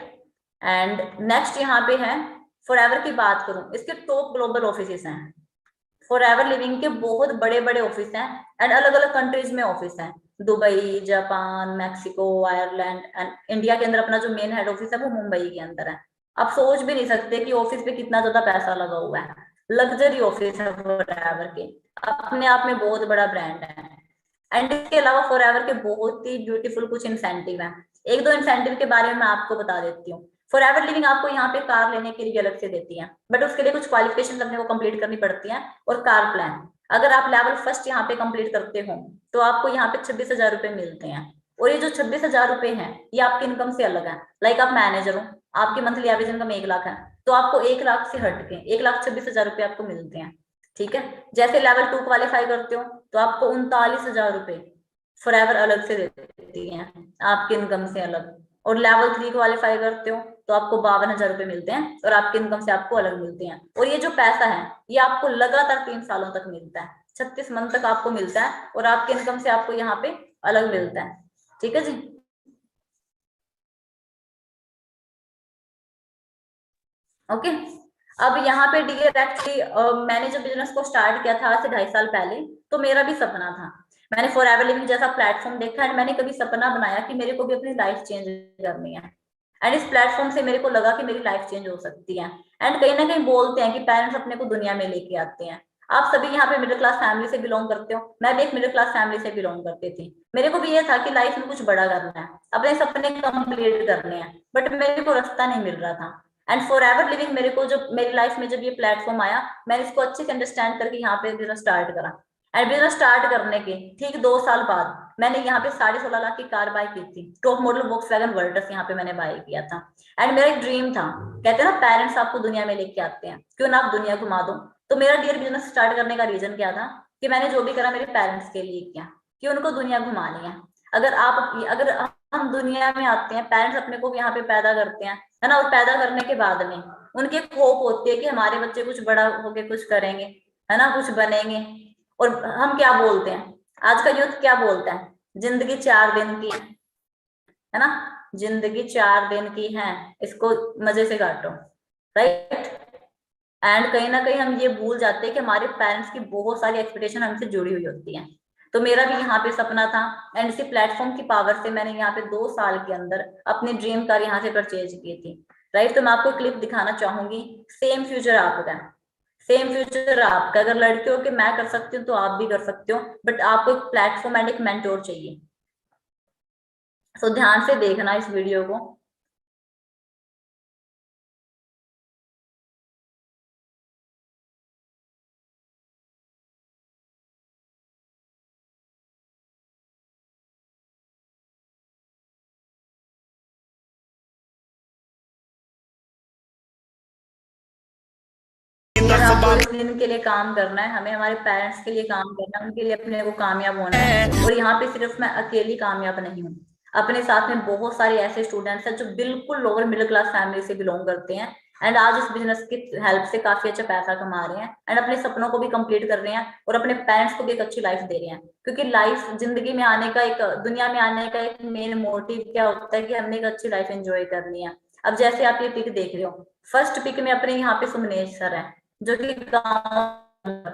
एंड नेक्स्ट यहाँ पे है, फॉरएवर की बात करूं, इसके टॉप ग्लोबल ऑफिसेस हैं, फॉरएवर लिविंग के बहुत बड़े बड़े ऑफिस हैं, एंड अलग अलग कंट्रीज में ऑफिस हैं। Dubai, Japan, Mexico, Ireland and India के अंदर अपना जो मेन हेड ऑफिस है वो मुंबई के अंदर है। आप सोच भी नहीं सकते कि ऑफिस पे कितना ज्यादा पैसा लगा हुआ है। लग्जरी ऑफिस है फॉरएवर के, अपने आप में बहुत बड़ा ब्रांड है। एंड इसके अलावा फॉरएवर के बहुत ही ब्यूटीफुल कुछ इंसेंटिव हैं। एक दो इंसेंटिव के बारे में मैं आपको बता देती हूँ। फॉरएवर लिविंग आपको यहाँ पे कार लेने के लिए अलग से देती है, बट उसके लिए कुछ क्वालिफिकेशन अपने को कंप्लीट करनी पड़ती है। और कार प्लान अगर आप लेवल फर्स्ट यहाँ पे कंप्लीट करते हो तो आपको यहाँ पे 26,000 रुपए मिलते हैं। और ये जो 26,000 रुपए हैं ये आपकी इनकम से अलग है। लाइक आप मैनेजर हो, आपकी मंथली एवरेज इनकम 1 लाख है, तो आपको 1 लाख से हट के 1,26,000 रुपए आपको मिलते हैं। ठीक है। जैसे लेवल 2 क्वालिफाई करते हो तो आपको 39,000 रुपए फॉरएवर अलग से देती है, आपकी इनकम से अलग। और लेवल 3 क्वालिफाई करते हो तो आपको 52,000 रुपए मिलते हैं और आपकी इनकम से आपको अलग मिलते हैं। और ये जो पैसा है ये आपको लगातार 3 सालों तक मिलता है, 36 मंथ तक आपको मिलता है और आपकी इनकम से आपको यहाँ पे अलग मिलता है। ठीक है जी। ओके। अब यहाँ पे डियर एक्चुअली मैंने जब बिजनेस को स्टार्ट किया था आज से 2.5 साल पहले, तो मेरा भी सपना था। मैंने फॉरएवर लिविंग जैसा प्लेटफॉर्म देखा एंड मैंने कभी सपना बनाया कि मेरे को भी अपनी लाइफ चेंज करनी है। एंड इस प्लेटफॉर्म से मेरे को लगा कि मेरी लाइफ चेंज हो सकती है। एंड कहीं ना कहीं बोलते हैं कि पेरेंट्स अपने को दुनिया में लेके आते हैं। आप सभी यहाँ पे मिडिल क्लास फैमिली से बिलोंग करते हो, मैं भी एक मिडिल क्लास फैमिली से बिलोंग करती थी। मेरे को भी ये था कि लाइफ में कुछ बड़ा करना है, अपने सपने कंप्लीट करने हैं, बट मेरे को रास्ता नहीं मिल रहा था। एंड फॉर एवर लिविंग मेरे को जब मेरी लाइफ में जब ये प्लेटफॉर्म आया, मैंने इसको अच्छे से अंडरस्टैंड करके यहाँ पे बिजनेस स्टार्ट करा। एंड बिजनेस स्टार्ट करने के ठीक 2 साल बाद मैंने यहाँ पे 16.5 लाख की कार बाय की थी, टॉप मॉडल वॉक्सवैगन वर्टस यहाँ पे मैंने बाय किया था। एंड मेरा एक ड्रीम था, कहते हैं ना पेरेंट्स आपको दुनिया में लेके आते हैं, क्यों ना आप दुनिया घुमा दो। तो मेरा डियर बिजनेस स्टार्ट करने का रीजन क्या था कि मैंने जो भी करा मेरे पेरेंट्स के लिए किया, कि उनको दुनिया घुमानी है। अगर हम दुनिया में आते हैं, पेरेंट्स अपने को यहाँ पे पैदा करते हैं, है ना, और पैदा करने के बाद में उनकी एक होप होती है कि हमारे बच्चे कुछ बड़ा होके कुछ करेंगे, है ना, कुछ बनेंगे। और हम क्या बोलते हैं, आज का यूथ क्या बोलता है, जिंदगी 4 दिन की है ना, जिंदगी 4 दिन की है, इसको मजे से काटो। राइट। एंड कहीं ना कहीं हम ये भूल जाते हैं कि हमारे पेरेंट्स की बहुत सारी एक्सपेक्टेशन हमसे जुड़ी हुई होती है। तो मेरा भी यहाँ पे सपना था एंड इसी प्लेटफॉर्म की पावर से मैंने यहाँ पे 2 साल के अंदर अपनी ड्रीम कार यहाँ से परचेज की थी। राइट। तो मैं आपको क्लिप दिखाना चाहूंगी। सेम फ्यूचर आपका है, सेम फ्यूचर आपका। अगर लड़के हो के मैं कर सकती हूँ तो आप भी कर सकते हो, बट आपको एक प्लेटफॉर्म एंड एक मेंटोर चाहिए। तो ध्यान से देखना इस वीडियो को। आपको इस दिन के लिए काम करना है, हमें हमारे पेरेंट्स के लिए काम करना है, उनके लिए अपने को कामयाब होना है। और यहाँ पे सिर्फ मैं अकेली कामयाब नहीं हूँ, अपने साथ में बहुत सारे ऐसे स्टूडेंट्स हैं जो बिल्कुल लोअर मिडिल क्लास फैमिली से बिलोंग करते हैं एंड आज इस बिजनेस की हेल्प से काफी अच्छा पैसा कमा रहे हैं एंड अपने सपनों को भी कंप्लीट कर रहे हैं और अपने पेरेंट्स को भी एक अच्छी लाइफ दे रहे हैं। क्योंकि लाइफ जिंदगी में आने का एक, दुनिया में आने का एक मेन मोटिव क्या होता है कि हमने एक अच्छी लाइफ एंजॉय करनी है। अब जैसे आप ये पिक देख रहे हो, फर्स्ट पिक में अपने यहाँ पे सुमनेश सर है जो कि गाँव,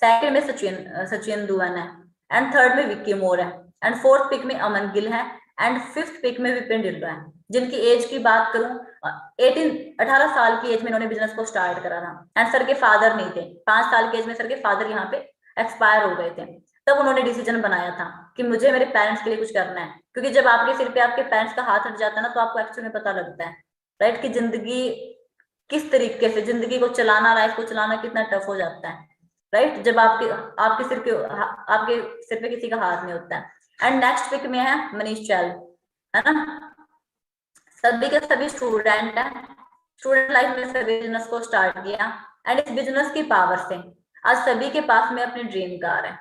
सेकंड में सचिन सचिन दुवन है एंड थर्ड में विक्की मोर है एंड फोर्थ पिक में अमन गिल है एंड फिफ्थ पिक में विपिन ढिल्लों है। जिनकी एज की बात करूं, 18 18 साल की एज में इन्होंने बिजनेस को स्टार्ट करा था एंड सर के फादर नहीं थे, 5 साल की एज में सर के फादर यहाँ पे एक्सपायर हो गए थे। तब उन्होंने डिसीजन बनाया था कि मुझे मेरे पेरेंट्स के लिए कुछ करना है। क्योंकि जब आपके सिर पे आपके पेरेंट्स का हाथ हट जाता है ना, तो आपको एक्चुअली में पता लगता है, राइट, कि जिंदगी किस तरीके से, जिंदगी को चलाना, लाइफ को चलाना कितना टफ हो जाता है। राइट। जब आपके आपके सिर पे किसी का हाथ नहीं होता है। एंड नेक्स्ट पिक में है मनीष चैल, है ना, सभी के सभी स्टूडेंट है, स्टूडेंट लाइफ में सभी बिजनेस को स्टार्ट किया एंड इस बिजनेस की पावर से आज सभी के पास में अपनी ड्रीम कार है।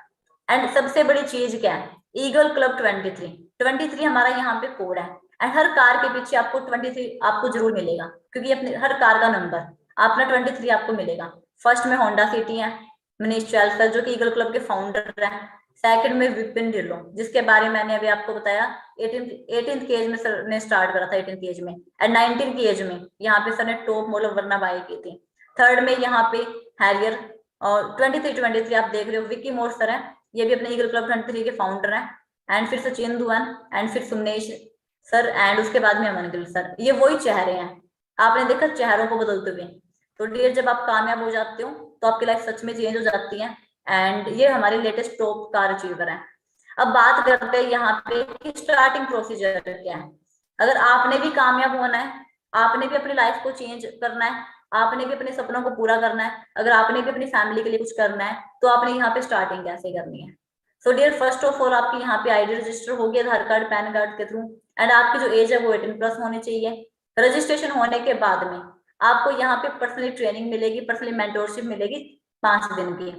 एंड सबसे बड़ी चीज क्या है, ईगल क्लब 23 हमारा यहाँ पे कोड है एंड हर कार के पीछे आपको 23 आपको जरूर मिलेगा, क्योंकि अपने हर कार का नंबर अपना 23 आपको मिलेगा। फर्स्ट में होंडा सिटी है, मनीष चैल सर जो कि ईगल क्लब के फाउंडर है। सेकंड में विपिन ढिल्लों जिसके बारे में मैंने अभी आपको बताया, 18th की एज में सर ने स्टार्ट करा था, 18th की एज में एंड 19 की एज में यहाँ पे सर ने टॉप मॉडल वरना बाई की थी। थर्ड में यहाँ पे हैरियर और 23 आप देख रहे हो विक्की मोर सर है, ये भी अपने ईगल क्लब 23 के फाउंडर हैं एंड फिर सचिन दुआन एंड फिर सुमनेश सर एंड उसके बाद में अमन गिल सर। ये वही चेहरे हैं, आपने देखा चेहरों को बदलते हुए। तो डियर जब आप कामयाब हो जाते हो तो आपकी लाइफ सच में चेंज हो जाती है। एंड ये हमारे लेटेस्ट टॉप कार अचीवर है। अब बात करते हैं यहाँ पे कि स्टार्टिंग प्रोसीजर क्या है। अगर आपने भी कामयाब होना है, आपने भी अपनी लाइफ को चेंज करना है, आपने भी अपने सपनों को पूरा करना है, अगर आपने भी अपनी फैमिली के लिए कुछ करना है, तो आपने यहाँ पे स्टार्टिंग कैसे करनी है। So dear first of all आपकी यहाँ पे आईडी रजिस्टर होगी आधार कार्ड पैन कार्ड के थ्रू। एंड आपकी जो एज है वो 18+ होनी चाहिए। रजिस्ट्रेशन होने के बाद में आपको यहाँ पे पर्सनली ट्रेनिंग मिलेगी, पर्सनली मेंटोरशिप मिलेगी 5 दिन की।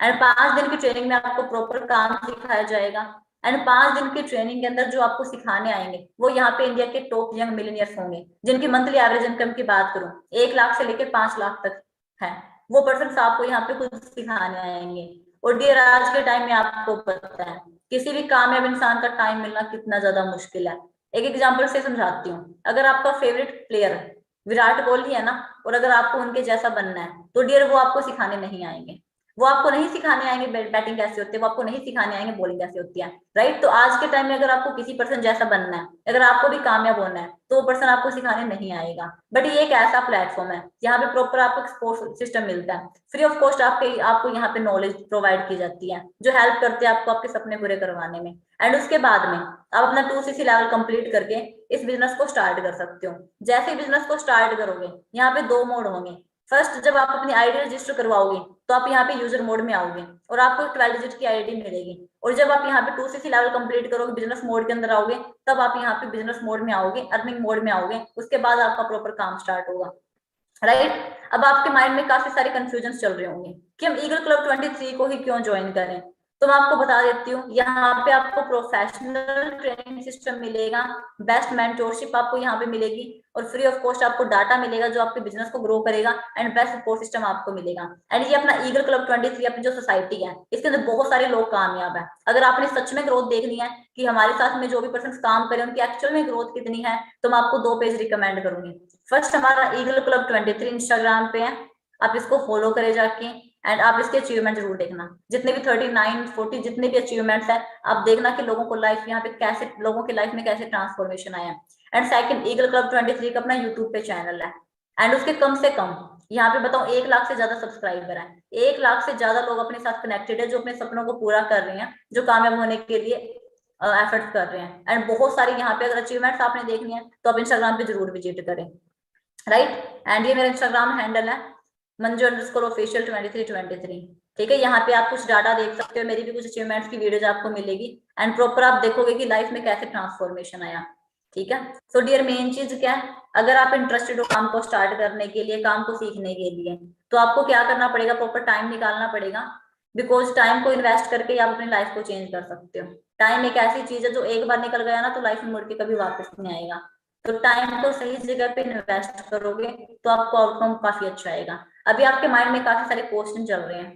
एंड 5 दिन की ट्रेनिंग में आपको प्रॉपर काम सिखाया जाएगा। एंड 5 दिन की ट्रेनिंग के अंदर जो आपको सिखाने आएंगे वो यहाँ पे इंडिया के टॉप यंग मिलीनियर्स होंगे, जिनकी मंथली एवरेज इनकम की बात करूं 1 लाख से लेकर 5 लाख तक है। वो पर्सन आपको यहाँ पे खुद सिखाने आएंगे। और डियर आज के टाइम में आपको पता है किसी भी कामयाब इंसान का टाइम मिलना कितना ज्यादा मुश्किल है। एक एग्जाम्पल से समझाती हूँ। अगर आपका फेवरेट प्लेयर विराट कोहली है ना, और अगर आपको उनके जैसा बनना है तो डियर वो आपको सिखाने नहीं आएंगे। वो आपको नहीं सिखाने आएंगे बैटिंग कैसे होती है, वो आपको नहीं सिखाने आएंगे बॉलिंग कैसे होती है। राइट। तो आज के टाइम में अगर आपको किसी पर्सन जैसा बनना है, अगर आपको भी कामयाब होना है, तो वो पर्सन आपको सिखाने नहीं आएगा। बट ये एक ऐसा प्लेटफॉर्म है यहाँ पे प्रॉपर आपको सपोर्ट सिस्टम मिलता है, फ्री ऑफ कॉस्ट आपको यहाँ पे नॉलेज प्रोवाइड की जाती है जो हेल्प करते हैं आपको आपके सपने पूरे करवाने में। एंड उसके बाद में आप अपना 2cc लेवल कंप्लीट करके इस बिजनेस को स्टार्ट कर सकते हो। जैसे बिजनेस को स्टार्ट करोगे यहाँ पे 2 मोड होंगे। फर्स्ट, जब आप अपनी आईडी रजिस्टर करवाओगे तो आप यहाँ पे यूजर मोड में आओगे और आपको 12 डिजिट की आईडी मिलेगी। और जब आप यहाँ पे 2cc लेवल कंप्लीट करोगे, बिजनेस मोड के अंदर आओगे, तब आप यहाँ पे बिजनेस मोड में आओगे, अर्निंग मोड में आओगे। उसके बाद आपका प्रॉपर काम स्टार्ट होगा। राइट। अब आपके माइंड में काफी सारे कंफ्यूजन चल रहे होंगे कि हम ईगल क्लब 23 को ही क्यों ज्वाइन करें। तो मैं आपको बता देती हूँ, यहाँ पे आपको प्रोफेशनल ट्रेनिंग सिस्टम मिलेगा, बेस्ट मेंटोरशिप आपको यहाँ पे मिलेगी, और फ्री ऑफ कॉस्ट आपको डाटा मिलेगा जो आपके बिजनेस को ग्रो करेगा, एंड बेस्ट सपोर्ट सिस्टम आपको मिलेगा। एंड ये अपना ईगल क्लब 23 अपनी जो सोसाइटी है इसके अंदर बहुत सारे लोग कामयाब है। अगर आपने सच में ग्रोथ देखनी है कि हमारे साथ में जो भी पर्सन काम करें उनकी एक्चुअल में ग्रोथ कितनी है, तो मैं आपको 2 पेज रिकमेंड करूंगी। फर्स्ट, हमारा ईगल क्लब 23 इंस्टाग्राम पे है, आप इसको फॉलो करे जाके। एंड आप इसके अचीवमेंट जरूर देखना, जितने भी 39 40 जितने भी अचीवमेंट्स है आप देखना कि लोगों को लाइफ यहाँ पे कैसे, लोगों की लाइफ में कैसे ट्रांसफॉर्मेशन आया। एंड सेकंड, ईगल क्लब 23 का अपना यूट्यूब पे चैनल है, एंड उसके कम से कम यहाँ पे बताओ 1 लाख से ज्यादा सब्सक्राइबर है। 1 लाख से ज्यादा लोग अपने साथ कनेक्टेड है जो अपने सपनों को पूरा कर रहे हैं, जो कामयाब होने के लिए एफर्ट कर रहे हैं। एंड बहुत सारी यहाँ पे अगर अचीवमेंट्स आपने देखनी है तो आप इंस्टाग्राम पे जरूर विजिट करें। राइट। एंड ये मेरा इंस्टाग्राम हैंडल है मंजू_official 2323। ठीक है। यहाँ पे आप कुछ डाटा देख सकते हो, मेरी भी कुछ अचीवमेंट्स की वीडियोज आपको मिलेगी, एंड प्रॉपर आप देखोगे कि लाइफ में कैसे ट्रांसफॉर्मेशन आया। ठीक है। सो डियर मेन चीज क्या है, अगर आप इंटरेस्टेड हो काम को स्टार्ट करने के लिए, काम को सीखने के लिए, तो आपको क्या करना पड़ेगा, प्रॉपर टाइम निकालना पड़ेगा। बिकॉज टाइम को इन्वेस्ट करके आप अपनी लाइफ को चेंज कर सकते हो। टाइम एक ऐसी चीज है जो एक बार निकल गया ना तो लाइफ में मुड़ के कभी वापस नहीं आएगा। तो टाइम को सही जगह पे इन्वेस्ट करोगे तो आपको आउटकम काफी अच्छा आएगा। अभी आपके माइंड में काफी सारे क्वेश्चन चल रहे हैं,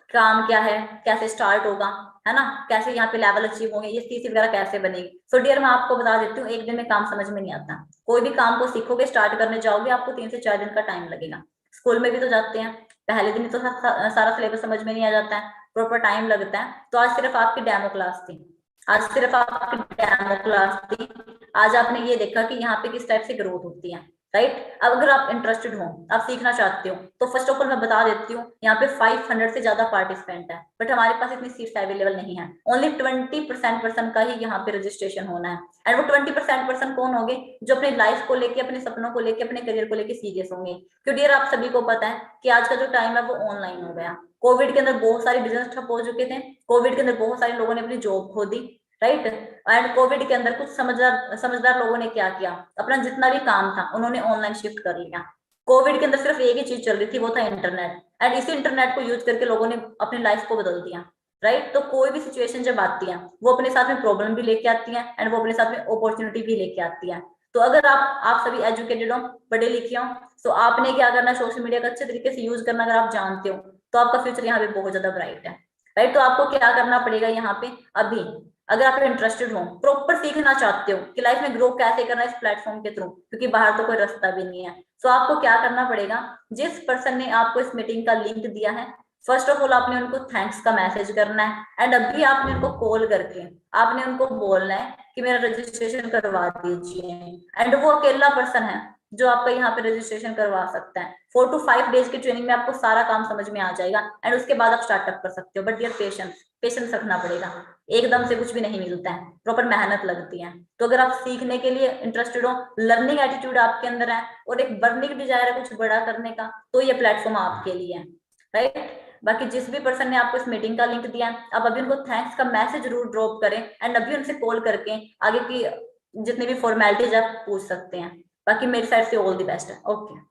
काम क्या है, कैसे स्टार्ट होगा, है ना, कैसे यहाँ पे लेवल अचीव होंगे, ये सीसी वगैरह कैसे बनेगी। सो डियर मैं आपको बता देती हूँ, एक दिन में काम समझ में नहीं आता। कोई भी काम को सीखोगे, स्टार्ट करने जाओगे, आपको 3 से 4 दिन का टाइम लगेगा। स्कूल में भी तो जाते हैं, पहले दिन तो सारा सिलेबस समझ में नहीं आ जाता है, प्रॉपर टाइम लगता है। तो आज सिर्फ आपकी डेमो क्लास थी, आज सिर्फ आपकी डेमो क्लास थी। आज आपने ये देखा कि यहाँ पे किस टाइप से ग्रोथ होती है। राइट। अब अगर आप इंटरेस्टेड हो, आप सीखना चाहते हो, तो फर्स्ट ऑफ ऑल मैं बता देती हूँ, यहाँ पे 500 से ज्यादा पार्टिसिपेंट है, बट हमारे पास इतनी सीट्स अवेलेबल नहीं है। ओनली 20% पर्सन का ही यहाँ पे रजिस्ट्रेशन होना है। एंड वो 20% पर्सन कौन होंगे, जो अपनी लाइफ को लेके, अपने सपनों को लेके, अपने करियर को लेके सीरियस होंगे। क्योंकि यार आप सभी को पता है कि आज का जो टाइम है वो ऑनलाइन हो गया। कोविड के अंदर बहुत सारे बिजनेस ठप हो चुके थे, कोविड के अंदर बहुत सारे लोगों ने अपनी जॉब खो दी। राइट। एंड कोविड के अंदर कुछ समझदार लोगों ने क्या किया, अपना जितना भी काम था उन्होंने ऑनलाइन शिफ्ट कर लिया। कोविड के अंदर सिर्फ एक ही चीज चल रही थी, वो था इंटरनेट। एंड इसी इंटरनेट को यूज करके लोगों ने अपनी लाइफ को बदल दिया। राइट। तो कोई भी सिचुएशन जब आती है वो अपने साथ में प्रॉब्लम भी लेके आती है, एंड वो अपने साथ में अपॉर्चुनिटी भी लेके आती है। तो अगर आप सभी एजुकेटेड हो, पढ़े लिखे हो, तो आपने क्या करना, सोशल मीडिया का अच्छे तरीके से यूज करना। अगर आप जानते हो तो आपका फ्यूचर यहाँ पे बहुत ज्यादा ब्राइट है। राइट। तो आपको क्या करना पड़ेगा यहाँ पे, अभी अगर आप इंटरेस्टेड हो, प्रॉपर सीखना चाहते हो कि लाइफ में ग्रो कैसे करना है इस प्लेटफॉर्म के थ्रू, क्योंकि बाहर तो कोई रास्ता भी नहीं है, तो आपको क्या करना पड़ेगा, जिस पर्सन ने आपको इस मीटिंग का लिंक दिया है फर्स्ट ऑफ ऑल आपने उनको थैंक्स का मैसेज करना है, एंड अभी आपने उनको कॉल करके आपने उनको बोलना है कि मेरा रजिस्ट्रेशन करवा दीजिए। एंड वो अकेला पर्सन है जो आपका यहाँ पे रजिस्ट्रेशन करवा सकता है। 4 to 5 डेज की ट्रेनिंग में आपको सारा काम समझ में आ जाएगा, एंड उसके बाद आप स्टार्टअप कर सकते हो। बट डियर पेशेंस, पेशेंस रखना पड़ेगा, एकदम से कुछ भी नहीं मिलता है, प्रॉपर मेहनत लगती है। तो अगर आप सीखने के लिए इंटरेस्टेड हो, लर्निंग एटीट्यूड आपके अंदर है, और एक बर्निंग डिजायर है कुछ बड़ा करने का, तो ये प्लेटफॉर्म आपके लिए है, राइट। बाकी जिस भी पर्सन ने आपको इस मीटिंग का लिंक दिया, आप अभी उनको थैंक्स का मैसेज जरूर ड्रॉप करें, एंड अभी उनसे कॉल करके आगे की जितनी भी फॉर्मेलिटीज आप पूछ सकते हैं। बाकी मेरी साइड से ऑल द बेस्ट है। ओके।